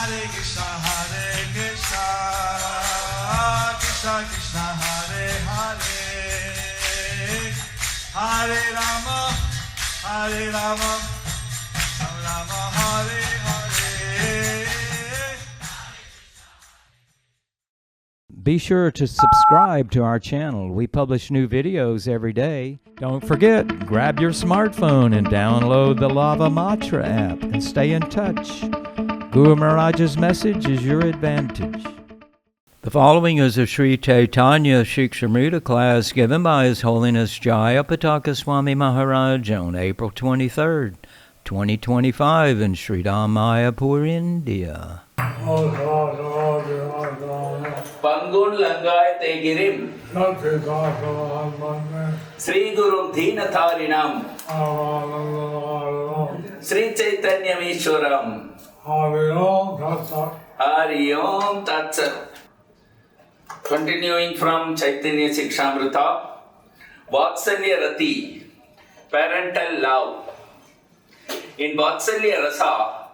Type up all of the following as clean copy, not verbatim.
Hare Krishna, Krishna Krishna, Hare Hare, Hare Rama, Rama Rama, Hare Hare. Be sure to subscribe to our channel. We publish new videos every day. Don't forget, grab your smartphone and download the Lava Matra app and stay in touch. Guru Maharaj's message is your advantage. The following is a Śrī Caitanya-śikṣāmṛta class given by His Holiness Jayapataka Swami Maharaj on April 23rd, 2025 in Sri Māyāpur, India. Pangun Langai Tegirim Sri Gurum Dhinatharinam Śrī Caitanya-śikṣāmṛta Hari Om Tat Sat. Continuing from Caitanya-śikṣāmṛta, Vatsalya Rati, parental love. In Vatsalya Rasa,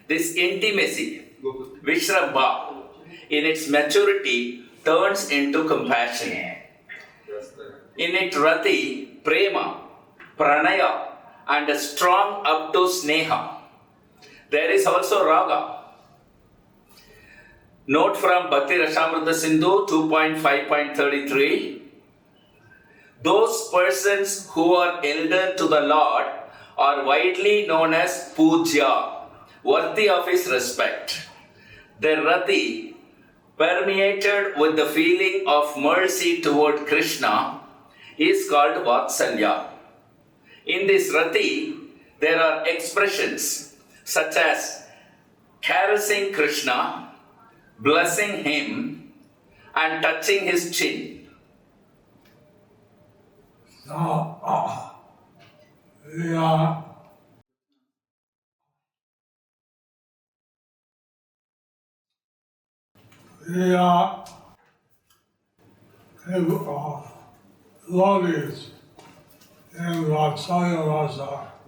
this intimacy, Vishrambha, in its maturity, turns into compassion. In it, Rati, Prema, Pranaya, and a strong up to Sneha. There is also Raga. Note from Bhakti Rasamrita Sindhu 2.5.33. Those persons who are elder to the Lord are widely known as Pujya, worthy of his respect. Their Rati, permeated with the feeling of mercy toward Krishna, is called Vatsalya. In this Rati, there are expressions such as caressing Krishna, blessing him, and touching his chin.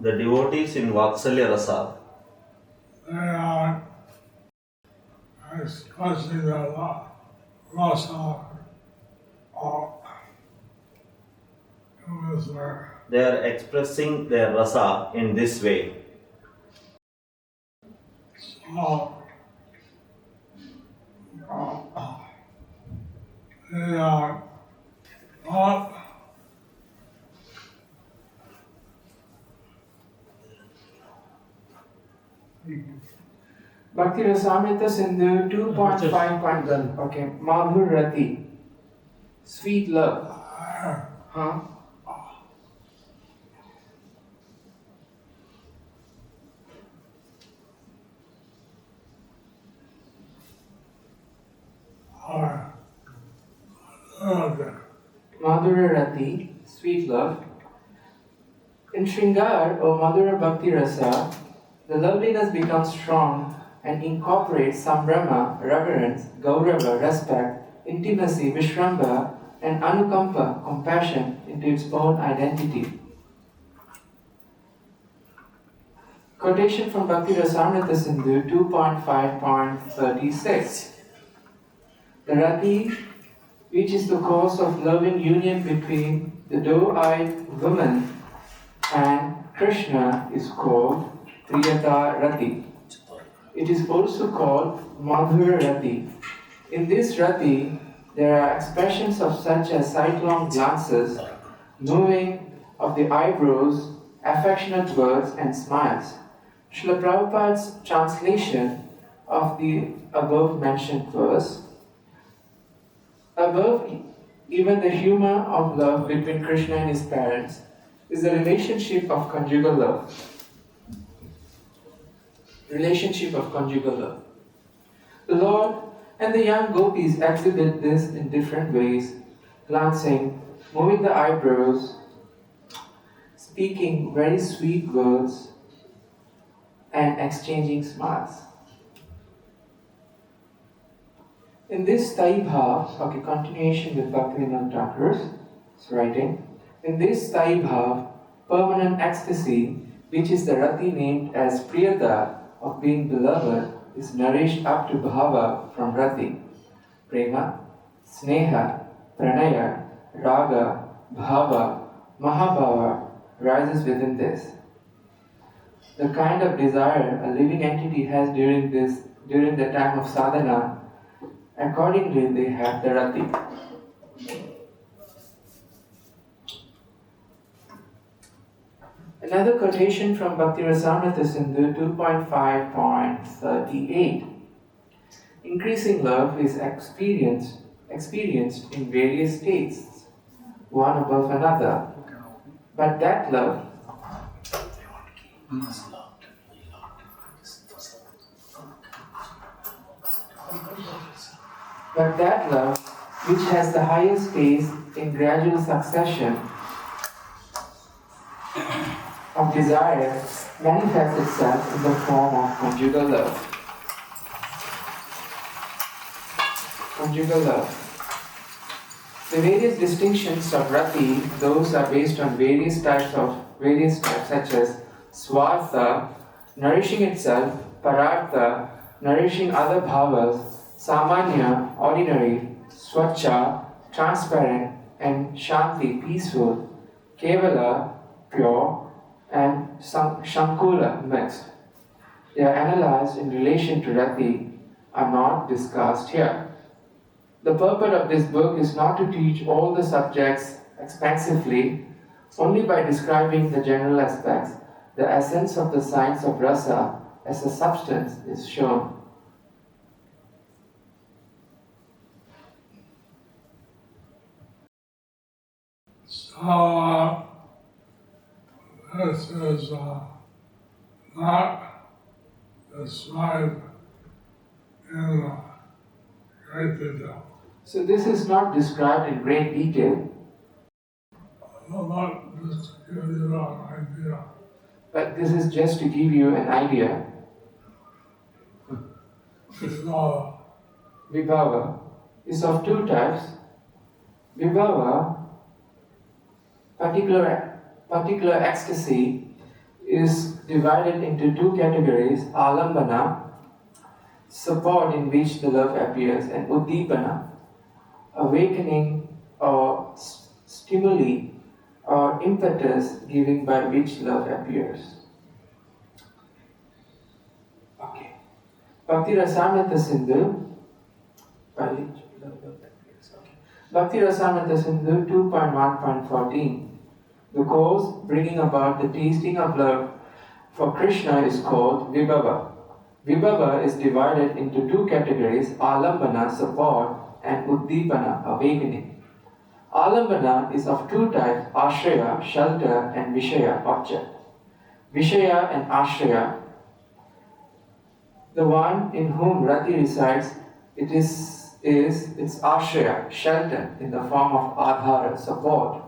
The devotees in Vatsalya Rasa, They are expressing their rasa they are expressing their rasa in this way. So, they are not Bhakti Rasamrita Sindhu 2.5. Okay, Madhur Rati, sweet love. Huh? Madhura Rati, sweet love. In Shringar or Madhura Bhakti Rasa, the loveliness becomes strong and incorporates Sambrama, reverence, Gaurava, respect, intimacy, Vishramba, and Anukampa, compassion, into its own identity. Quotation from Bhakti Rasamrita Sindhu 2.5.36. The Rati, which is the cause of loving union between the doe-eyed woman and Krishna, is called Priyata Rati. It is also called Madhura Rati. In this Rati, there are expressions of such as sidelong glances, moving of the eyebrows, affectionate words and smiles. Srila Prabhupada's translation of the above mentioned verse. Above even the humor of love between Krishna and his parents is the relationship of conjugal love. Relationship of conjugal love. The Lord and the young gopis exhibit this in different ways, glancing, moving the eyebrows, speaking very sweet words, and exchanging smiles. In this Taibhav, okay, continuation with Bhaktivinoda Thakur's writing, in this Taibhav, permanent ecstasy, which is the Rati named as Priyata, of being beloved, is nourished up to bhava from rati. Prema, sneha, pranaya, raga, bhava, mahabhava rises within this. The kind of desire a living entity has during the time of sadhana, accordingly they have the rati. Another quotation from Bhakti Rasamrita Sindhu 2.5.38. Increasing love is experienced in various states, one above another. But that love which has the highest taste in gradual succession of desire manifests itself in the form of conjugal love. Conjugal love. The various distinctions of rati, those are based on various types such as swartha, nourishing itself, parartha, nourishing other bhavas, samanya, ordinary, swachha, transparent, and shanti, peaceful, kevala, pure, and shankula, mixed. They are analyzed in relation to rati, are not discussed here. The purport of this book is not to teach all the subjects expansively, only by describing the general aspects. The essence of the science of rasa as a substance is shown. So, this is not described in great detail. So this is not described in great detail, Not just to give you an idea. but this is just to give you an idea. Vibhava is of two types. Vibhava, particular ecstasy, is divided into two categories: alambana, support in which the love appears, and uddipana, awakening or stimuli or impetus given by which love appears. Okay. Bhakti Rasamrita Sindhu, Bhakti Rasamrita Sindhu 2.1.14. The cause bringing about the tasting of love for Krishna is called Vibhava. Vibhava is divided into two categories: alambana, support, and uddipana, awakening. Alambana is of two types: ashraya, shelter, and vishaya, object. Vishaya and ashraya, the one in whom rati resides, is its ashraya, shelter, in the form of adhara, support.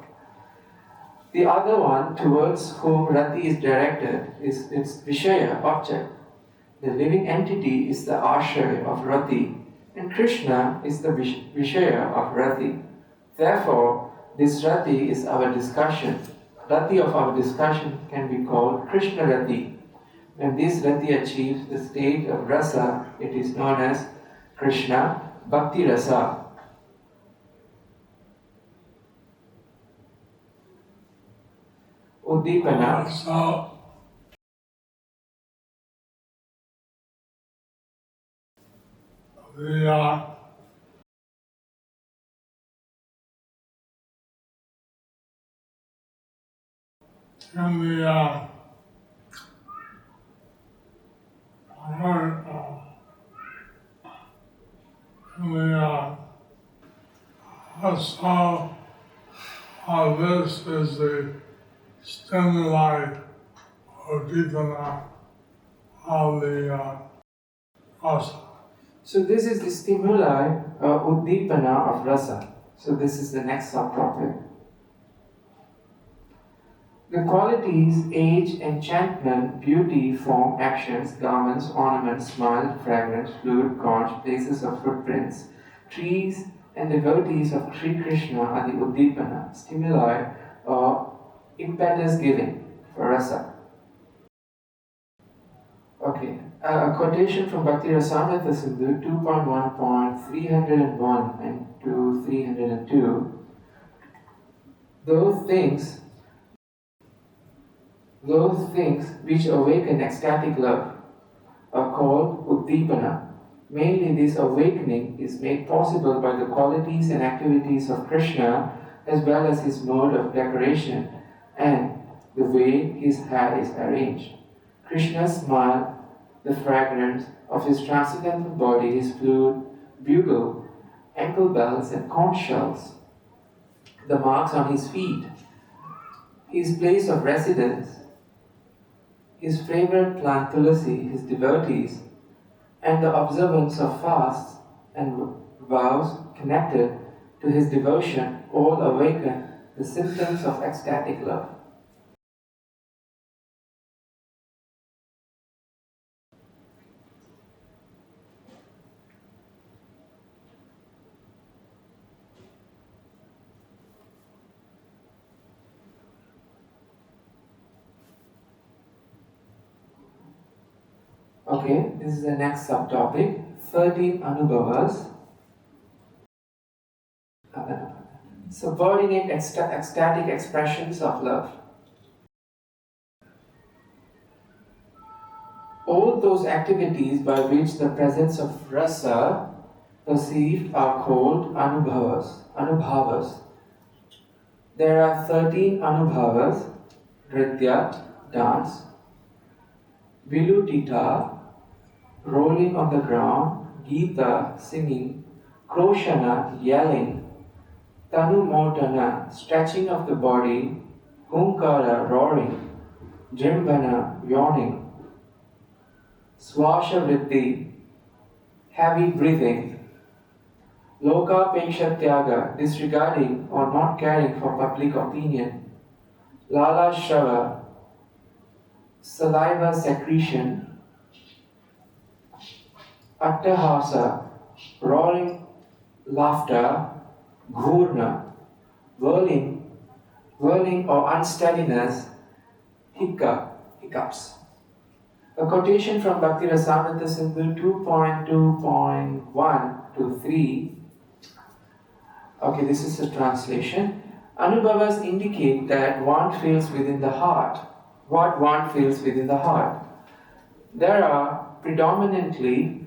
The other one towards whom rati is directed is its vishaya, object. The living entity is the ashraya of rati, and Krishna is the vishaya of rati. Therefore, this rati is our discussion. Rati of our discussion can be called Krishna rati. When this rati achieves the state of rasa, it is known as Krishna Bhakti Rasa. Uddipana. So, the in the so this is the stimuli or deepana of the rasa. So this is the stimuli uddipana of rasa. So this is the next subtopic. The qualities age, enchantment, beauty, form, actions, garments, ornaments, smile, fragrance, fluid, conch, places of footprints, trees, and devotees of Sri Krishna are the uddipana, stimuli or impetus giving for rasa. Okay, a quotation from Bhakti Rasamrita Sindhu 2.1.301 and to 302. Those things which awaken ecstatic love are called Uddipana. Mainly this awakening is made possible by the qualities and activities of Krishna as well as his mode of decoration and the way his hair is arranged. Krishna's smile, the fragrance of his transcendental body, his flute, bugle, ankle bells and conch shells, the marks on his feet, his place of residence, his favorite plant tulasi, his devotees, and the observance of fasts and vows connected to his devotion all awaken the symptoms of ecstatic love. Okay, this is the next subtopic, 13 Anubhavas. Subordinate ecstatic expressions of love. All those activities by which the presence of rasa perceived are called anubhavas. There are 13 anubhavas: nritya, dance; viludita, rolling on the ground; gita, singing; kroshana, yelling; tanumotana, stretching of the body; hunkara, roaring; jimbana, yawning; swashavritti, heavy breathing; lokapekshatyaga, disregarding or not caring for public opinion; lalashava, saliva secretion; attahasa, roaring laughter; ghurna, whirling or unsteadiness; hiccups. A quotation from Bhakti Rasamrita Sindhu 2.2.1 to 3. Okay, this is a translation. Anubhavas indicate that one feels within the heart. What one feels within the heart. There are predominantly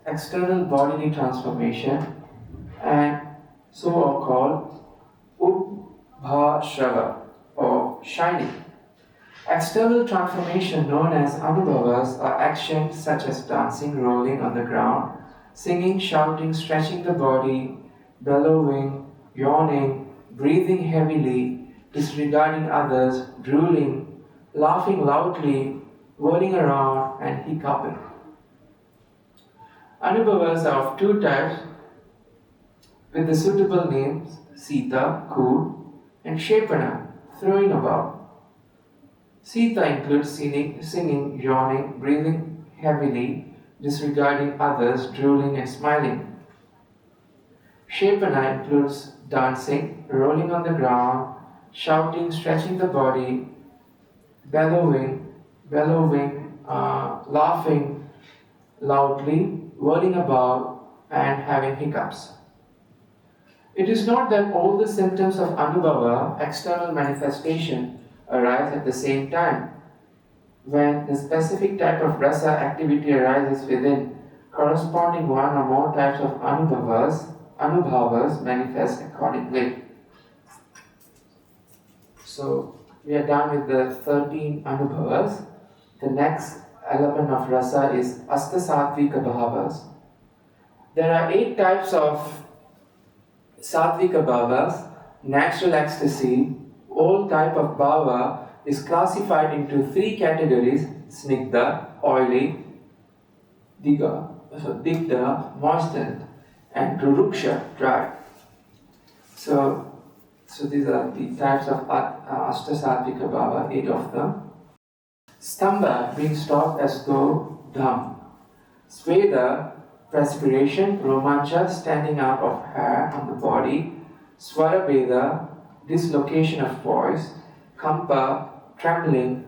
external bodily transformation and so are called Ubhashrava or shining. External transformation known as anubhavas are actions such as dancing, rolling on the ground, singing, shouting, stretching the body, bellowing, yawning, breathing heavily, disregarding others, drooling, laughing loudly, whirling around and hiccuping. Anubhavas are of two types with the suitable names Sita, cool, and Shepana, throwing about. Sita includes singing, yawning, breathing heavily, disregarding others, drooling and smiling. Shepana includes dancing, rolling on the ground, shouting, stretching the body, bellowing, laughing loudly, whirling about, and having hiccups. It is not that all the symptoms of anubhava, external manifestation, arise at the same time. When the specific type of rasa activity arises within, corresponding one or more types of anubhavas manifest accordingly. So we are done with the 13 anubhavas. The next element of rasa is asta-sattvika bhavas. There are 8 types of sattvika bhavas: natural ecstasy. All type of bhava is classified into 3 categories: snigdha, oily; digdha, moistened; and ruruksha, dry. So these are the types of ashtasattvika bhava, 8 of them. Stamba, being stopped as though dumb. Sweda, perspiration; romancha, standing out of hair on the body; swarabheda, dislocation of voice; kampa, trembling;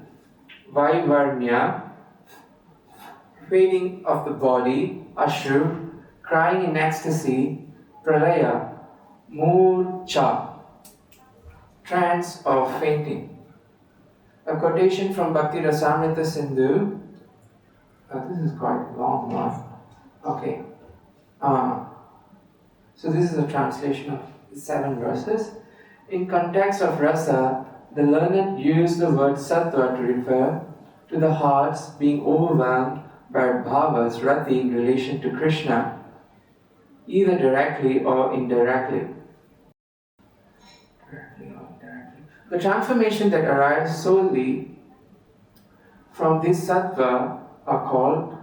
vaivarnya, fading of the body, ashru, crying in ecstasy, pralaya, murcha, trance or fainting. A quotation from Bhakti Rasamrita Sindhu. This is quite a long one. Okay. So this is a translation of 7 verses. In context of rasa, the learned use the word sattva to refer to the hearts being overwhelmed by bhavas, rati, in relation to Krishna, either directly or indirectly. The transformation that arises solely from this sattva are called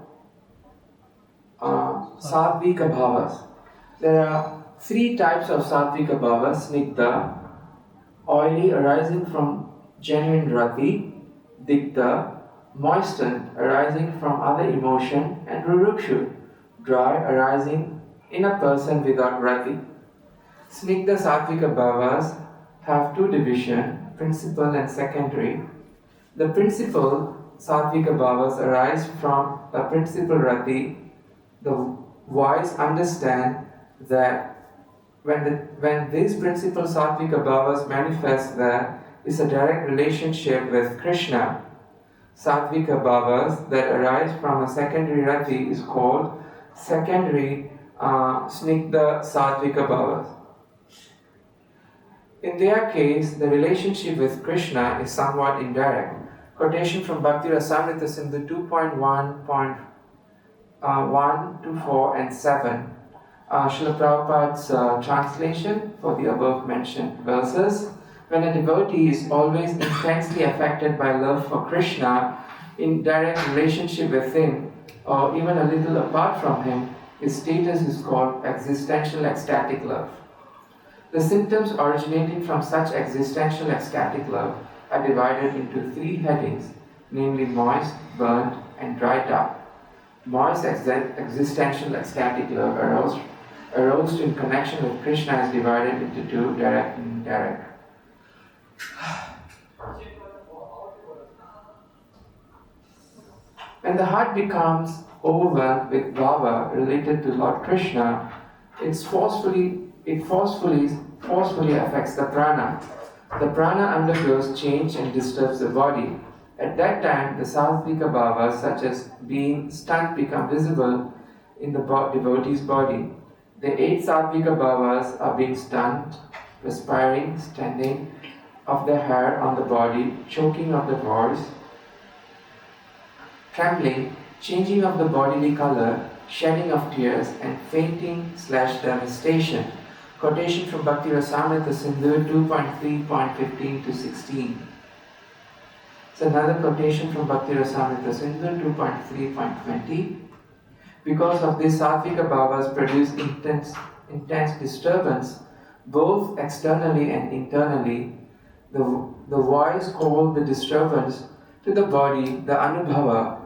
sattvika bhavas. There are 3 types of sattvika bhavas: snigdha, oily, arising from genuine rati; digdha, moistened, arising from other emotion; and rurukshu, dry, arising in a person without rati. Snigdha sattvika bhavas have 2 divisions, principal and secondary. The principal sattvika bhavas arise from a principal rati. The wise understand that when these principal sattvika bhavas manifest, there is a direct relationship with Krishna. Sattvika bhavas that arise from a secondary rati is called secondary snigdha sattvika bhavas. In their case, the relationship with Krishna is somewhat indirect. Quotation from Bhakti Rasamrita Sindhu 2.1.1 to 4 and 7. Srila Prabhupada's translation for the above mentioned verses. When a devotee is always intensely affected by love for Krishna, in direct relationship with him, or even a little apart from him, his status is called existential ecstatic love. The symptoms originating from such existential ecstatic love are divided into 3 headings, namely moist, burnt, and dried up. Moist existential ecstatic love aroused in connection with Krishna is divided into 2, direct and indirect. When the heart becomes overwhelmed with bhava related to Lord Krishna, it forcefully affects the prana. The prana undergoes change and disturbs the body. At that time, the sattvika bhavas, such as being stunned, become visible in the devotee's body. The 8 sattvika bhavas are being stunned, perspiring, standing of the hair on the body, choking of the voice, trembling, changing of the bodily color, shedding of tears, and fainting/devastation. Quotation from Bhakti Rasamrita Sindhu 2.3.15 to 16. It's another quotation from Bhakti Rasamrita Sindhu 2.3.20. Because of this, sattvika bhavas produce intense disturbance, both externally and internally. The wise call the disturbance to the body the anubhava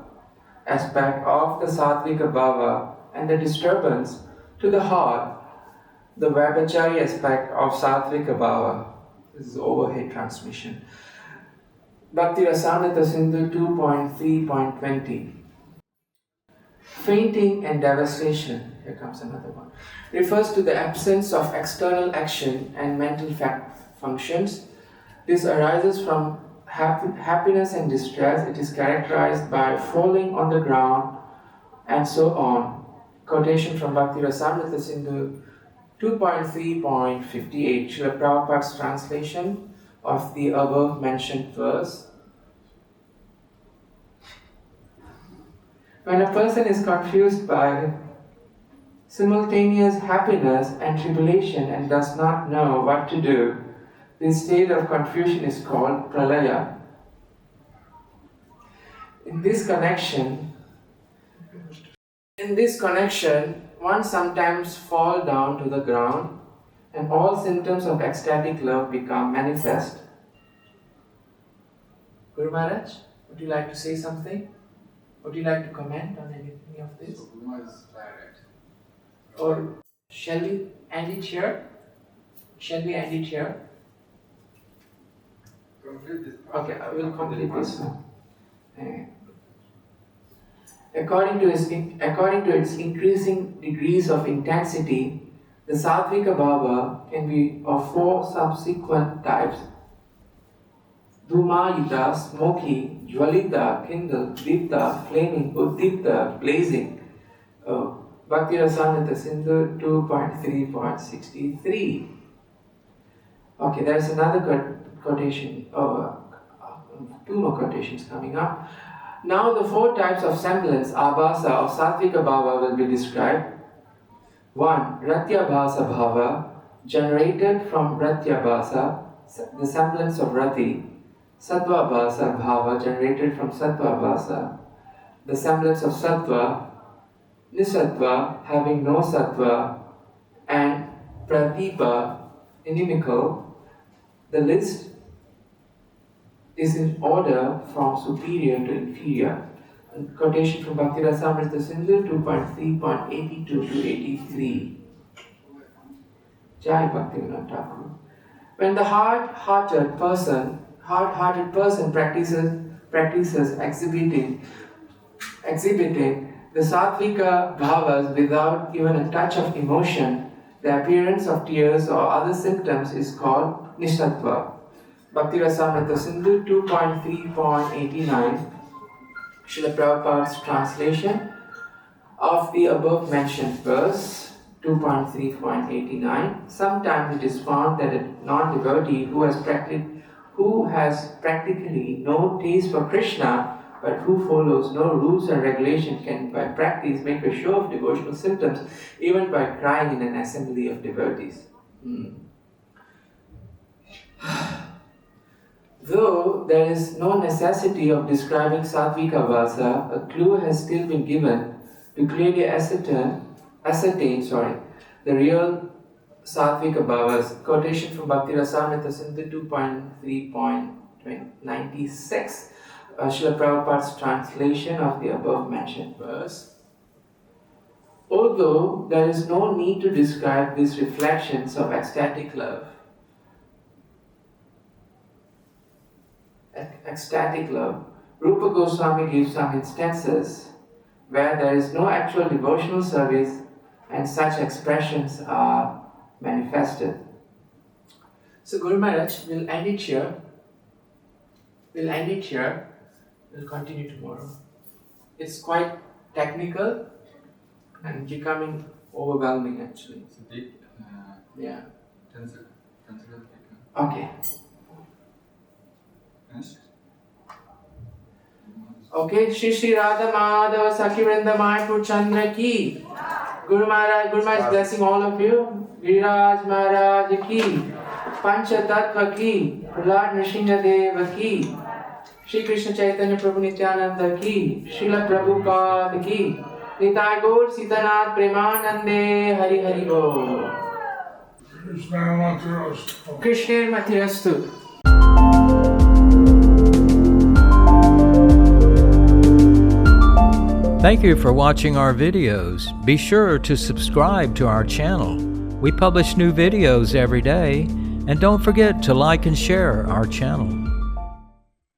aspect of the sattvika bhava, and the disturbance to the heart the vibhachari aspect of sattvika bhava. This is overhead transmission. Bhakti Rasamrita Sindhu 2.3.20. Fainting and devastation, here comes another one, refers to the absence of external action and mental functions. This arises from happiness and distress. It is characterized by falling on the ground and so on. Quotation from Bhakti Rasamrita Sindhu 2.3.58, Srila Prabhupada's translation of the above mentioned verse. When a person is confused by simultaneous happiness and tribulation and does not know what to do, this state of confusion is called pralaya. In this connection, one sometimes falls down to the ground and all symptoms of ecstatic love become manifest. Guru Maharaj, would you like to say something? Would you like to comment on anything of this? Or shall we end it here? Okay, I will complete this one. According to its increasing degrees of intensity, the Sattvika Bhava can be of four subsequent types: Dhumayita, smoky; Jwalita, kindled; Dipta, flaming; Uddipta, blazing. Bhakti Rasamrita Sindhu 2.3.63. Okay, there's another quotation, two more quotations coming up. Now the four types of semblance, abhasa, of Sattvika Bhava will be described. 1. Ratyabhasa Bhava, generated from Ratyabhasa, the semblance of Rati. Sattvabhasa Bhava, generated from Sattvabhasa, the semblance of Sattva. Nisattva, having no Sattva. And Pratipa, inimical. The list is in order from superior to inferior. A quotation from Bhakti Rasamrita Sindhu 2.3.82 to 83. Jayapataka. When the hard-hearted person practices exhibiting the Sattvika Bhavas without even a touch of emotion, the appearance of tears or other symptoms is called Nishattva. Bhakti Rasamrita Sindhu 2.3.89, Srila Prabhupada's translation of the above mentioned verse 2.3.89. Sometimes it is found that a non-devotee who has practically no taste for Krishna but who follows no rules and regulations can by practice make a show of devotional symptoms even by crying in an assembly of devotees. Though there is no necessity of describing Sattvika Vasa, a clue has still been given to clearly ascertain the real Sattvika Bhavas. Quotation from Bhakti Rasamrita Sindhu 2.3.96, Srila Prabhupada's translation of the above mentioned verse. Although there is no need to describe these reflections of ecstatic love, Rupa Goswami gives some instances where there is no actual devotional service and such expressions are manifested. So Guru Maharaj, we'll end it here. We'll continue tomorrow. It's quite technical and becoming overwhelming actually. Yeah. Okay. Okay, Shri Radha Madhava Sakhi Vrinda Māyāpur Chandra ki. Guru Maharaj blessing all of you. Giriraj Maharaj ki. Pancha Tattva ki. Prahlad Nrsimha Deva ki. Shri Krishna Chaitanya Prabhu Nityananda ki. Srila Prabhupada ki. Nitai Gaur Sitanath Premanande Hari Hari Bol. Krishna Matirastu. Thank you for watching our videos. Be sure to subscribe to our channel. We publish new videos every day. And don't forget to like and share our channel.